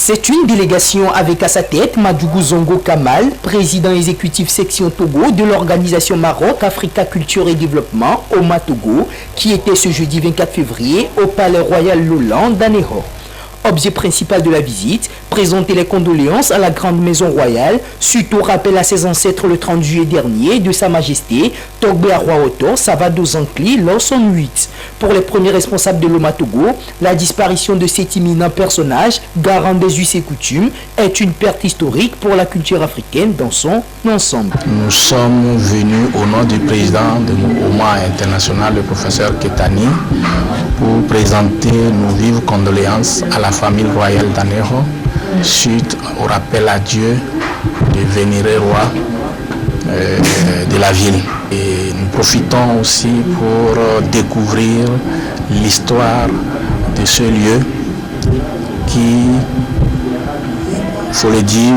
C'est une délégation avec à sa tête Madougou Zongo Kamal, président exécutif section Togo de l'organisation Maroc Africa Culture et Développement, OMA Togo, qui était ce jeudi 24 février au Palais Royal Lolan d'Aného. Objet principal de la visite, présenter les condoléances à la Grande Maison Royale suite au rappel à ses ancêtres le 30 juillet dernier de Sa Majesté Togbe Arwaoto Savado Zankli lors son 8. Pour les premiers responsables de l'OMA Togo, la disparition de cet éminent personnage, garant des us et coutumes, est une perte historique pour la culture africaine dans son ensemble. Nous sommes venus au nom du président de l'OMA International, le professeur Ketani, pour présenter nos vives condoléances à la famille royale d'Aného suite au rappel à Dieu du vénéré roi de la ville. Et nous profitons aussi pour découvrir l'histoire de ce lieu qui, il faut le dire,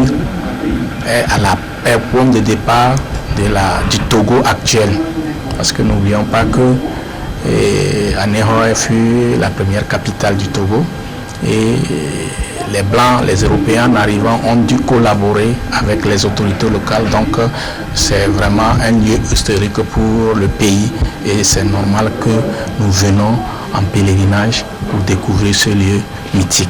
est au point de départ du Togo actuel. Parce que n'oublions pas que Aného fut la première capitale du Togo et les Blancs, les Européens arrivant ont dû collaborer avec les autorités locales. Donc c'est vraiment un lieu historique pour le pays et c'est normal que nous venons en pèlerinage pour découvrir ce lieu mythique.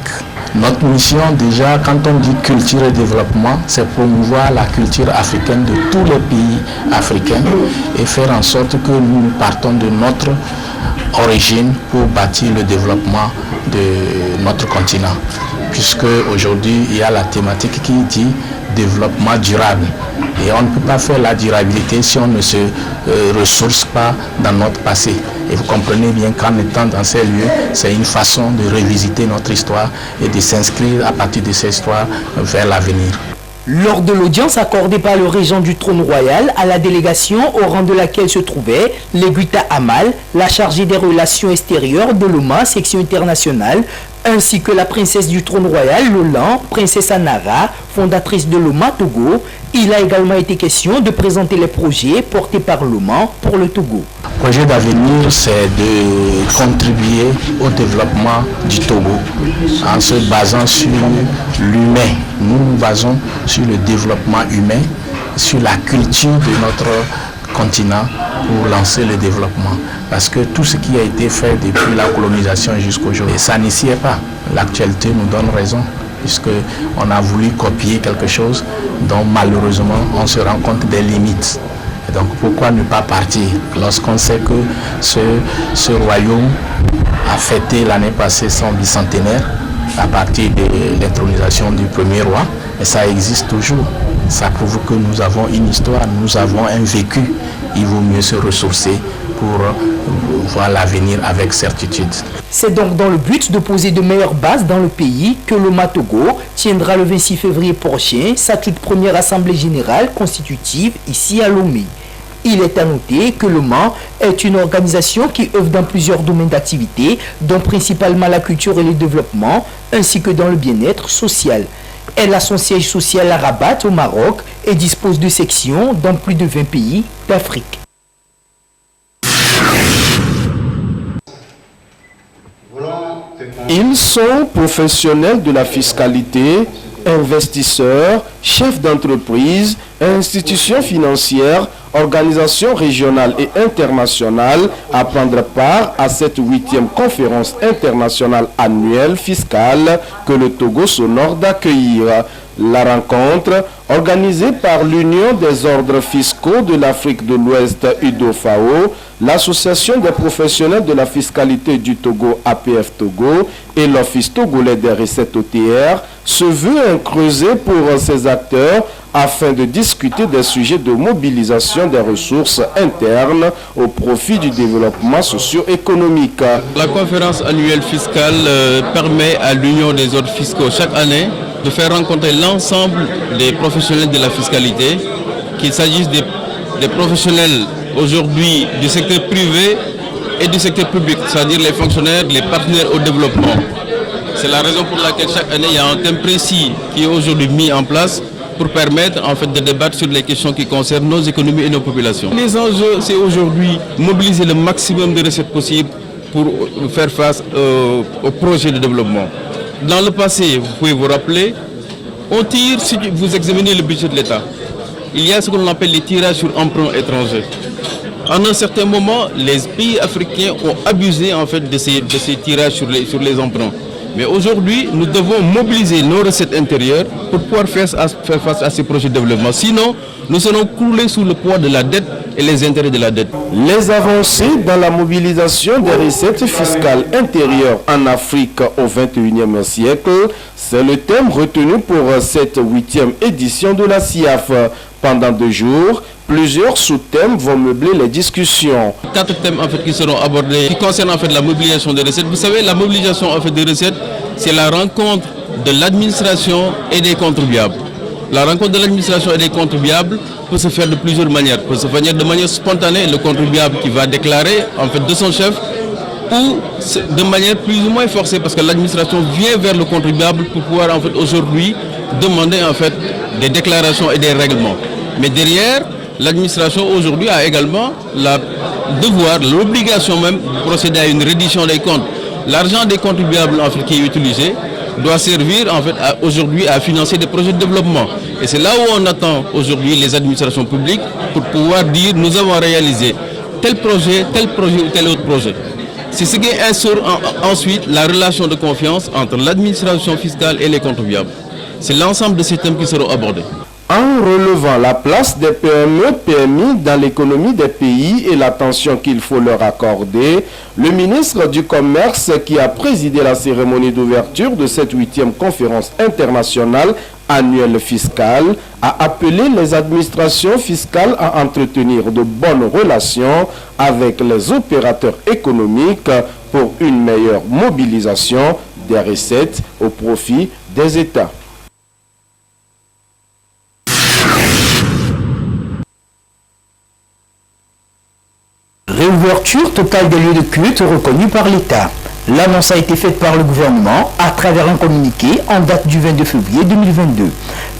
Notre mission déjà, quand on dit culture et développement, c'est promouvoir la culture africaine de tous les pays africains et faire en sorte que nous partons de notre origine pour bâtir le développement de notre continent. Puisque aujourd'hui, il y a la thématique qui dit développement durable. Et on ne peut pas faire la durabilité si on ne se ressource pas dans notre passé. Et vous comprenez bien qu'en étant dans ces lieux, c'est une façon de revisiter notre histoire et de s'inscrire à partir de cette histoire vers l'avenir. Lors de l'audience accordée par le régent du trône royal à la délégation au rang de laquelle se trouvait Leguita Amal, la chargée des relations extérieures de l'OMA section internationale, ainsi que la princesse du trône royal Lolan, princesse Anara, fondatrice de l'OMA Togo, il a également été question de présenter les projets portés par l'OMA pour le Togo. Le projet d'avenir, c'est de contribuer au développement du Togo en se basant sur l'humain. Nous nous basons sur le développement humain, sur la culture de notre continent pour lancer le développement. Parce que tout ce qui a été fait depuis la colonisation jusqu'à aujourd'hui, ça n'y est pas. L'actualité nous donne raison, puisqu'on a voulu copier quelque chose dont malheureusement on se rend compte des limites. Et donc pourquoi ne pas partir lorsqu'on sait que ce royaume a fêté l'année passée son bicentenaire à partir de l'intronisation du premier roi, et ça existe toujours. Ça prouve que nous avons une histoire, nous avons un vécu. Il vaut mieux se ressourcer pour voir l'avenir avec certitude. C'est donc dans le but de poser de meilleures bases dans le pays que l'OMA Togo tiendra le 26 février prochain sa toute première assemblée générale constitutive ici à Lomé. Il est à noter que l'OMA est une organisation qui œuvre dans plusieurs domaines d'activité, dont principalement la culture et le développement, ainsi que dans le bien-être social. Elle a son siège social à Rabat au Maroc et dispose de sections dans plus de 20 pays d'Afrique. Ils sont professionnels de la fiscalité, investisseurs, chefs d'entreprise, institutions financières, organisations régionales et internationales à prendre part à cette 8e conférence internationale annuelle fiscale que le Togo s'honore d'accueillir. La rencontre, organisée par l'Union des ordres fiscaux de l'Afrique de l'Ouest UDOFAO, l'Association des professionnels de la fiscalité du Togo APF Togo et l'Office togolais des recettes OTR, se veut un creuset pour ces acteurs afin de discuter des sujets de mobilisation des ressources internes au profit du développement socio-économique. La conférence annuelle fiscale permet à l'Union des ordres fiscaux chaque année de faire rencontrer l'ensemble des professionnels de la fiscalité, qu'il s'agisse des professionnels aujourd'hui du secteur privé et du secteur public, c'est-à-dire les fonctionnaires, les partenaires au développement. C'est la raison pour laquelle chaque année il y a un thème précis qui est aujourd'hui mis en place pour permettre en fait de débattre sur les questions qui concernent nos économies et nos populations. Les enjeux, c'est aujourd'hui mobiliser le maximum de recettes possibles pour faire face aux projets de développement. dans le passé, vous pouvez vous rappeler, on tire, si vous examinez le budget de l'État, il y a ce qu'on appelle les tirages sur emprunts étrangers. En un certain moment, les pays africains ont abusé en fait de ces tirages sur les emprunts. Mais aujourd'hui, nous devons mobiliser nos recettes intérieures pour pouvoir faire face à ces projets de développement. Sinon, nous serons croulés sous le poids de la dette et les intérêts de la dette. Les avancées dans la mobilisation des recettes fiscales intérieures en Afrique au XXIe siècle, c'est le thème retenu pour cette 8e édition de la CIAF. Pendant 2 jours, plusieurs sous-thèmes vont meubler les discussions. 4 thèmes en fait qui seront abordés, qui concernent en fait la mobilisation des recettes. Vous savez, la mobilisation en fait des recettes, c'est la rencontre de l'administration et des contribuables. La rencontre de l'administration et des contribuables peut se faire de plusieurs manières. Peut se faire de manière spontanée, le contribuable qui va déclarer en fait de son chef, ou de manière plus ou moins forcée, parce que l'administration vient vers le contribuable pour pouvoir en fait aujourd'hui demander en fait des déclarations et des règlements. Mais derrière, l'administration aujourd'hui a également l'obligation même de procéder à une reddition des comptes. L'argent des contribuables en fait, qui est utilisé doit servir en fait aujourd'hui à financer des projets de développement. Et c'est là où on attend aujourd'hui les administrations publiques pour pouvoir dire nous avons réalisé tel projet ou tel autre projet. C'est ce qui instaure ensuite la relation de confiance entre l'administration fiscale et les contribuables. C'est l'ensemble de ces thèmes qui seront abordés. En relevant la place des PME, PMI dans l'économie des pays et l'attention qu'il faut leur accorder, le ministre du Commerce qui a présidé la cérémonie d'ouverture de cette 8e conférence internationale annuelle fiscale a appelé les administrations fiscales à entretenir de bonnes relations avec les opérateurs économiques pour une meilleure mobilisation des recettes au profit des États. Réouverture totale des lieux de culte reconnus par l'État. L'annonce a été faite par le gouvernement à travers un communiqué en date du 22 février 2022.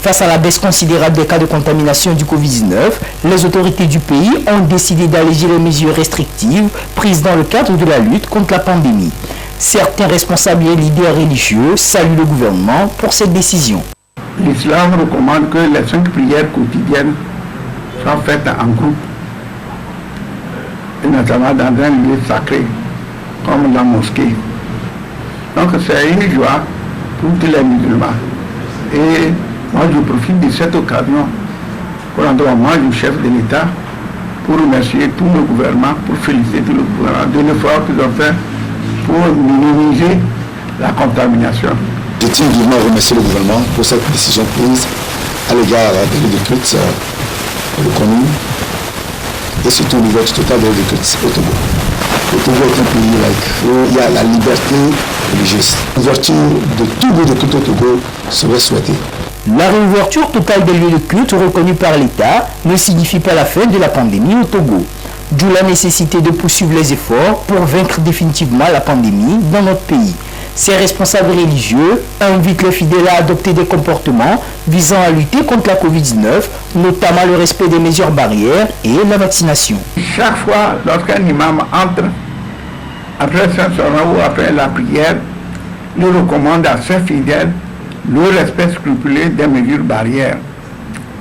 Face à la baisse considérable des cas de contamination du Covid-19, les autorités du pays ont décidé d'alléger les mesures restrictives prises dans le cadre de la lutte contre la pandémie. Certains responsables et leaders religieux saluent le gouvernement pour cette décision. L'islam recommande que les 5 prières quotidiennes soient faites en groupe, et notamment dans un lieu sacré, comme la mosquée. Donc c'est une joie pour tous les musulmans. Et moi je profite de cette occasion pour rendre hommage au chef de l'État, pour remercier tout le gouvernement, pour féliciter tout le gouvernement de l'effort qu'ils ont fait pour minimiser la contamination. Je tiens vivement à remercier le gouvernement pour cette décision prise à l'égard des lieux de culte reconnus et surtout l'ouverture totale des lieux de culte au Togo. Le Togo est un pays où il y a la liberté religieuse. L'ouverture de tout lieu de culte au Togo serait souhaitée. La réouverture totale des lieux de culte reconnus par l'État ne signifie pas la fin de la pandémie au Togo. D'où la nécessité de poursuivre les efforts pour vaincre définitivement la pandémie dans notre pays. Ces responsables religieux invitent les fidèles à adopter des comportements visant à lutter contre la Covid-19, notamment le respect des mesures barrières et la vaccination. Chaque fois, lorsqu'un imam entre, après Saint-Soran ou après la prière, il recommande à ses fidèles le respect scrupuleux des mesures barrières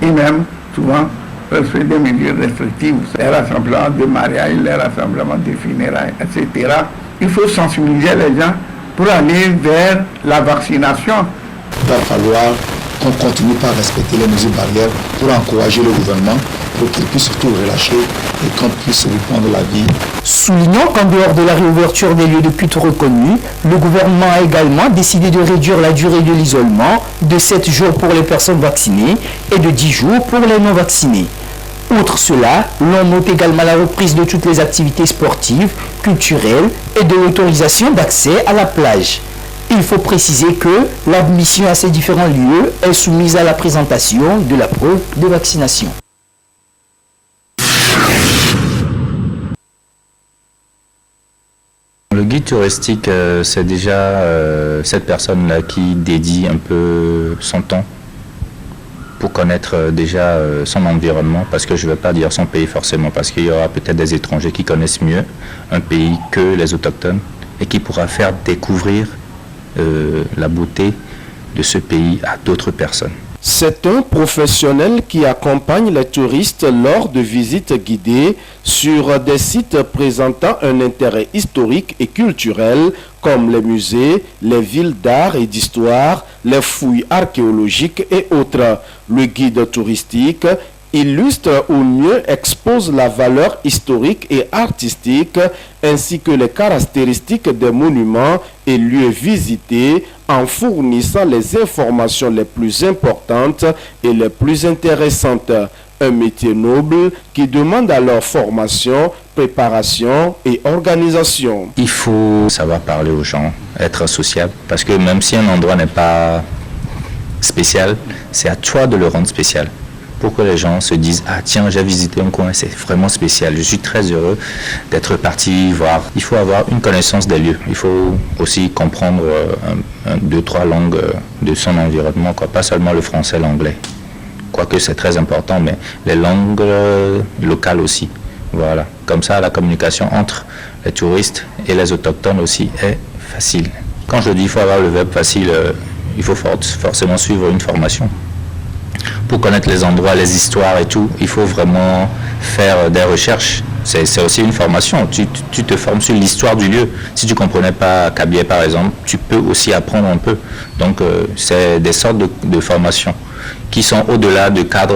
et même, souvent, le respect des mesures restrictives, les rassemblements de mariage, les rassemblements de funérailles, etc. Il faut sensibiliser les gens pour aller vers la vaccination. Il va falloir qu'on continue par respecter les mesures barrières pour encourager le gouvernement, pour qu'il puisse surtout relâcher et qu'on puisse reprendre la vie. Soulignant qu'en dehors de la réouverture des lieux de culte reconnus, le gouvernement a également décidé de réduire la durée de l'isolement de 7 jours pour les personnes vaccinées et de 10 jours pour les non vaccinés. Outre cela, l'on note également la reprise de toutes les activités sportives, culturelles et de l'autorisation d'accès à la plage. Il faut préciser que l'admission à ces différents lieux est soumise à la présentation de la preuve de vaccination. Le guide touristique, c'est déjà cette personne-là qui dédie un peu son temps pour connaître déjà son environnement, parce que je ne veux pas dire son pays forcément, parce qu'il y aura peut-être des étrangers qui connaissent mieux un pays que les autochtones et qui pourra faire découvrir la beauté de ce pays à d'autres personnes. C'est un professionnel qui accompagne les touristes lors de visites guidées sur des sites présentant un intérêt historique et culturel comme les musées, les villes d'art et d'histoire, les fouilles archéologiques et autres. Le guide touristique illustre ou mieux expose la valeur historique et artistique ainsi que les caractéristiques des monuments et lieux visités en fournissant les informations les plus importantes et les plus intéressantes. Un métier noble qui demande alors formation, préparation et organisation. Il faut savoir parler aux gens, être sociable, parce que même si un endroit n'est pas spécial, c'est à toi de le rendre spécial. Pour que les gens se disent « Ah tiens, j'ai visité un coin, c'est vraiment spécial. Je suis très heureux d'être parti voir. » Il faut avoir une connaissance des lieux. Il faut aussi comprendre 2-3 langues de son environnement, quoi. Pas seulement le français, l'anglais. Quoique c'est très important, mais les langues locales aussi. Voilà. Comme ça, la communication entre les touristes et les autochtones aussi est facile. Quand je dis qu'il faut avoir le verbe facile, il faut forcément suivre une formation. Pour connaître les endroits, les histoires et tout, il faut vraiment faire des recherches. C'est aussi une formation. Tu te formes sur l'histoire du lieu. Si tu ne comprenais pas Kabylie, par exemple, tu peux aussi apprendre un peu. Donc, c'est des sortes de formations qui sont au-delà du cadre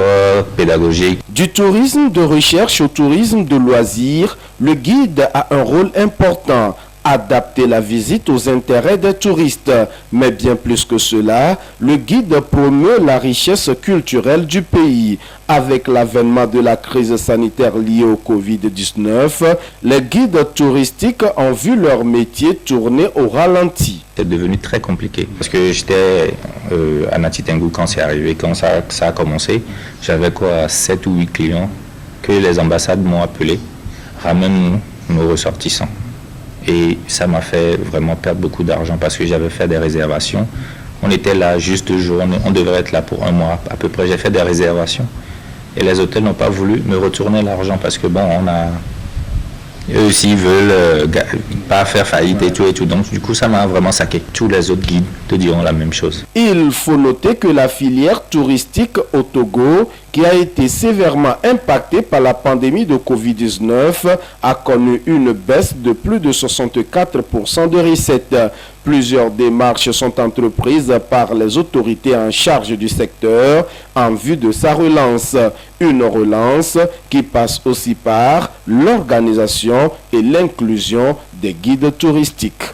pédagogique. Du tourisme de recherche au tourisme de loisirs, le guide a un rôle important. Adapter la visite aux intérêts des touristes. Mais bien plus que cela, le guide promeut la richesse culturelle du pays. Avec l'avènement de la crise sanitaire liée au Covid-19, les guides touristiques ont vu leur métier tourner au ralenti. C'est devenu très compliqué parce que j'étais à Nati Tengou quand c'est arrivé, quand ça a commencé. J'avais 7 ou 8 clients que les ambassades m'ont appelé, ramène nos ressortissants. Et ça m'a fait vraiment perdre beaucoup d'argent parce que j'avais fait des réservations. On était là juste 2 jours, on devrait être là pour 1 mois à peu près. J'ai fait des réservations et les hôtels n'ont pas voulu me retourner l'argent parce que bon, eux aussi veulent pas faire faillite et tout. Donc du coup, ça m'a vraiment saqué. Tous les autres guides te diront la même chose. Il faut noter que la filière touristique au Togo, qui a été sévèrement impactée par la pandémie de Covid-19, a connu une baisse de plus de 64% de recettes. Plusieurs démarches sont entreprises par les autorités en charge du secteur en vue de sa relance. Une relance qui passe aussi par l'organisation et l'inclusion des guides touristiques.